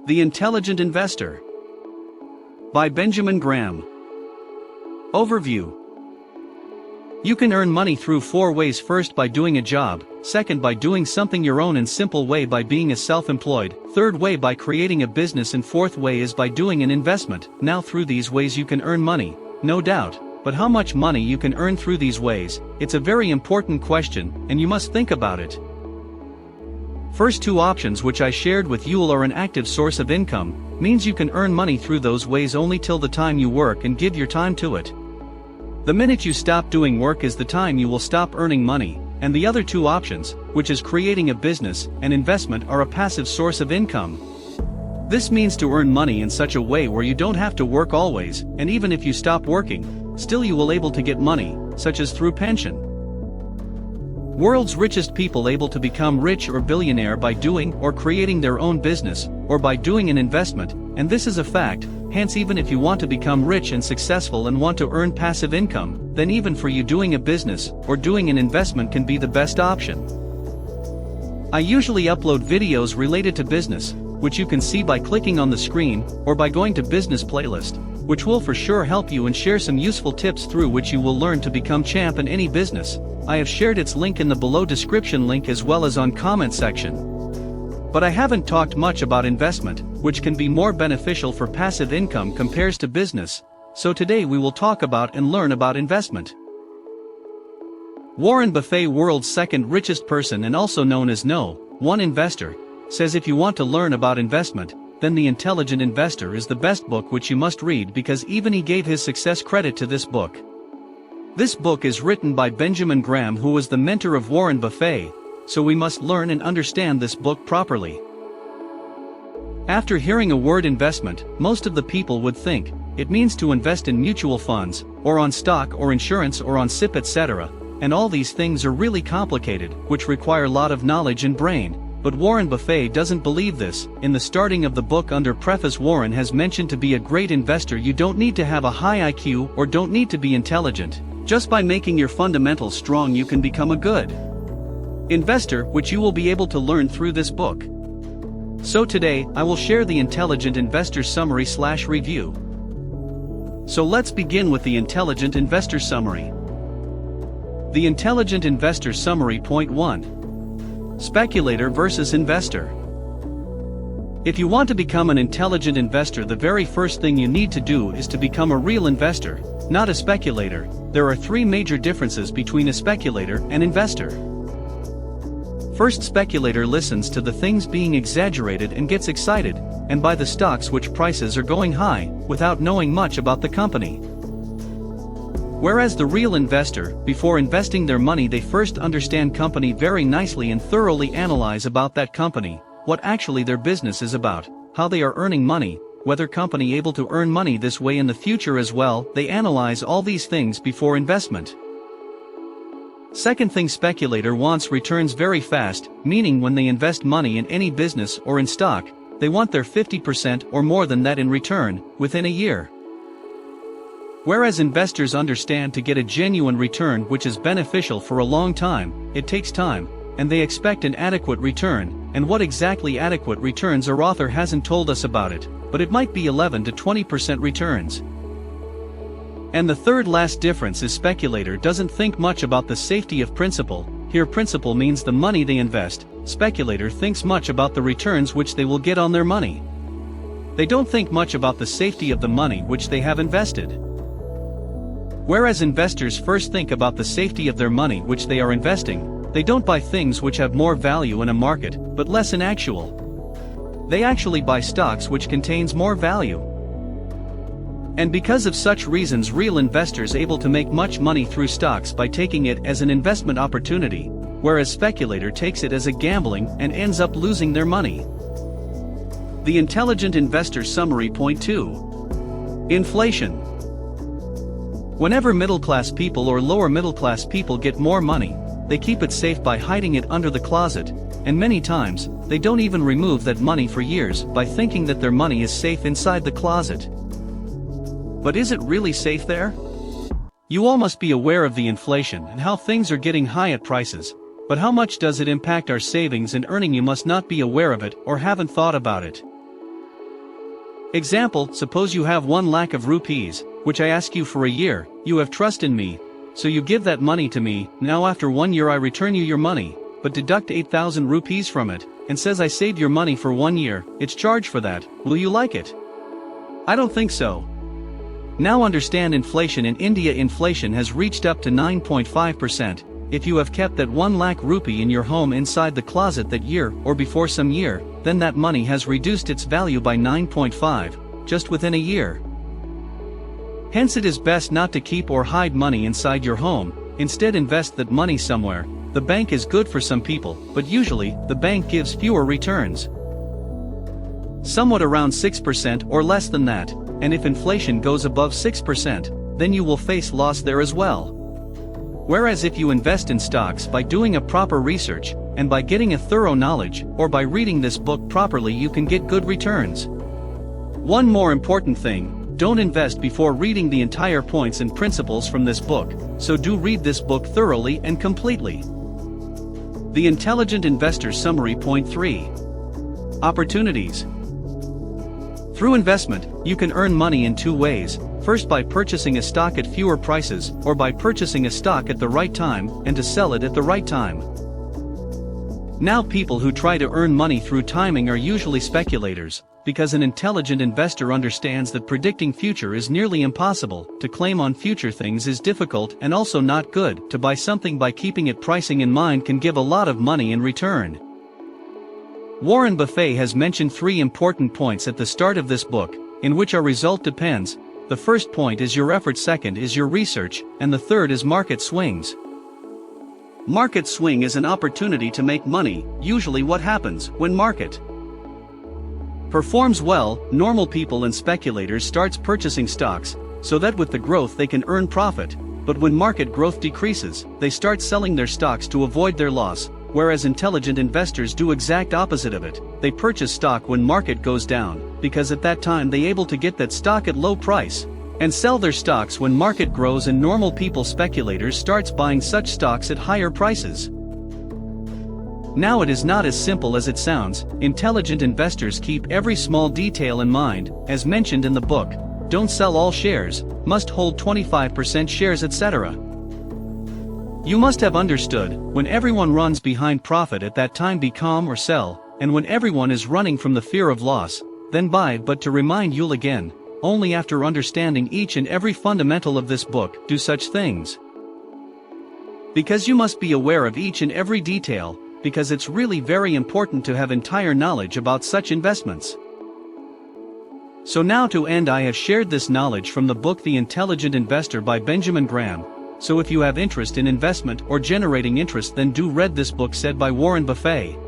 The Intelligent Investor by Benjamin Graham. Overview. You can earn money through 4 ways: first, by doing a job; second, by doing something your own and simple way by being a self-employed; third way, by creating a business; and fourth way is by doing an investment. Now, through these ways you can earn money, no doubt, but how much money you can earn through these ways, it's a very important question, and you must think about it. First 2 options which I shared with you are an active source of income, means you can earn money through those ways only till the time you work and give your time to it. The minute you stop doing work is the time you will stop earning money, and the other 2 options, which is creating a business and investment, are a passive source of income. This means to earn money in such a way where you don't have to work always, and even if you stop working, still you will able to get money, such as through pension. World's richest people able to become rich or billionaire by doing or creating their own business, or by doing an investment, and this is a fact. Hence, even if you want to become rich and successful and want to earn passive income, then even for you doing a business or doing an investment can be the best option. I usually upload videos related to business, which you can see by clicking on the screen, or by going to business playlist, which will for sure help you, and share some useful tips through which you will learn to become champ in any business. I have shared its link in the below description link as well as on comment section. But I haven't talked much about investment, which can be more beneficial for passive income compared to business, so today we will talk about and learn about investment. Warren Buffett, world's second richest person and also known as No.1 investor, says if you want to learn about investment, then The Intelligent Investor is the best book which you must read, because even he gave his success credit to this book. This book is written by Benjamin Graham, who was the mentor of Warren Buffett, so we must learn and understand this book properly. After hearing a word investment, most of the people would think it means to invest in mutual funds, or on stock or insurance or on SIP, etc. And all these things are really complicated, which require a lot of knowledge and brain. But Warren Buffett doesn't believe this. In the starting of the book under preface, Warren has mentioned to be a great investor you don't need to have a high IQ or don't need to be intelligent. Just by making your fundamentals strong you can become a good investor, which you will be able to learn through this book. So today, I will share the Intelligent Investor Summary / review. So let's begin with the Intelligent Investor Summary. The Intelligent Investor Summary. Point 1. Speculator versus Investor. If you want to become an intelligent investor, the very first thing you need to do is to become a real investor, not a speculator. There are 3 major differences between a speculator and investor. First, speculator listens to the things being exaggerated and gets excited, and buy the stocks which prices are going high, without knowing much about the company. Whereas the real investor, before investing their money, they first understand company very nicely and thoroughly analyze about that company, what actually their business is about, how they are earning money, whether company able to earn money this way in the future as well. They analyze all these things before investment. Second thing, speculator wants returns very fast, meaning when they invest money in any business or in stock, they want their 50% or more than that in return, within a year. Whereas investors understand to get a genuine return which is beneficial for a long time, it takes time, and they expect an adequate return, and what exactly adequate returns are, author hasn't told us about it, but it might be 11 to 20% returns. And the third last difference is speculator doesn't think much about the safety of principal. Here principal means the money they invest. Speculator thinks much about the returns which they will get on their money. They don't think much about the safety of the money which they have invested. Whereas investors first think about the safety of their money which they are investing, they don't buy things which have more value in a market, but less in actual. They actually buy stocks which contains more value. And because of such reasons, real investors able to make much money through stocks by taking it as an investment opportunity, whereas speculator takes it as a gambling and ends up losing their money. The Intelligent Investor Summary. Point 2. Inflation. Whenever middle-class people or lower middle-class people get more money, they keep it safe by hiding it under the closet, and many times, they don't even remove that money for years by thinking that their money is safe inside the closet. But is it really safe there? You all must be aware of the inflation and how things are getting high at prices, but how much does it impact our savings and earning? You must not be aware of it or haven't thought about it. Example, suppose you have 1 lakh of rupees, which I ask you for a year. You have trust in me, so you give that money to me. Now after 1 year I return you your money, but deduct 8,000 rupees from it, and says I saved your money for 1 year. It's charged for that. Will you like it? I don't think so. Now understand inflation in India. Inflation has reached up to 9.5%. If you have kept that 1 lakh rupee in your home inside the closet that year or before some year, then that money has reduced its value by 9.5, just within a year. Hence it is best not to keep or hide money inside your home, instead invest that money somewhere. The bank is good for some people, but usually, the bank gives fewer returns. Somewhat around 6% or less than that, and if inflation goes above 6%, then you will face loss there as well. Whereas if you invest in stocks by doing a proper research, and by getting a thorough knowledge, or by reading this book properly, you can get good returns. One more important thing, don't invest before reading the entire points and principles from this book, so do read this book thoroughly and completely. The Intelligent Investor Summary. Point 3. Opportunities. Through investment, you can earn money in 2 ways. First, by purchasing a stock at fewer prices, or by purchasing a stock at the right time, and to sell it at the right time. Now people who try to earn money through timing are usually speculators, because an intelligent investor understands that predicting future is nearly impossible. To claim on future things is difficult and also not good. To buy something by keeping it pricing in mind can give a lot of money in return. Warren Buffett has mentioned 3 important points at the start of this book, in which our result depends. The first point is your effort, second is your research, and the third is market swings. Market swing is an opportunity to make money. Usually what happens when market performs well, normal people and speculators starts purchasing stocks, so that with the growth they can earn profit, but when market growth decreases, they start selling their stocks to avoid their loss, whereas intelligent investors do exact opposite of it. They purchase stock when market goes down, because at that time they able to get that stock at low price, and sell their stocks when market grows, and normal people, speculators, starts buying such stocks at higher prices. Now it is not as simple as it sounds. Intelligent investors keep every small detail in mind, as mentioned in the book. Don't sell all shares, must hold 25% shares, etc. You must have understood, when everyone runs behind profit, at that time be calm or sell, and when everyone is running from the fear of loss, then buy. But to remind you again, only after understanding each and every fundamental of this book do such things. Because you must be aware of each and every detail, because it's really very important to have entire knowledge about such investments. So now to end, I have shared this knowledge from the book The Intelligent Investor by Benjamin Graham. So if you have interest in investment or generating interest, then do read this book said by Warren Buffett.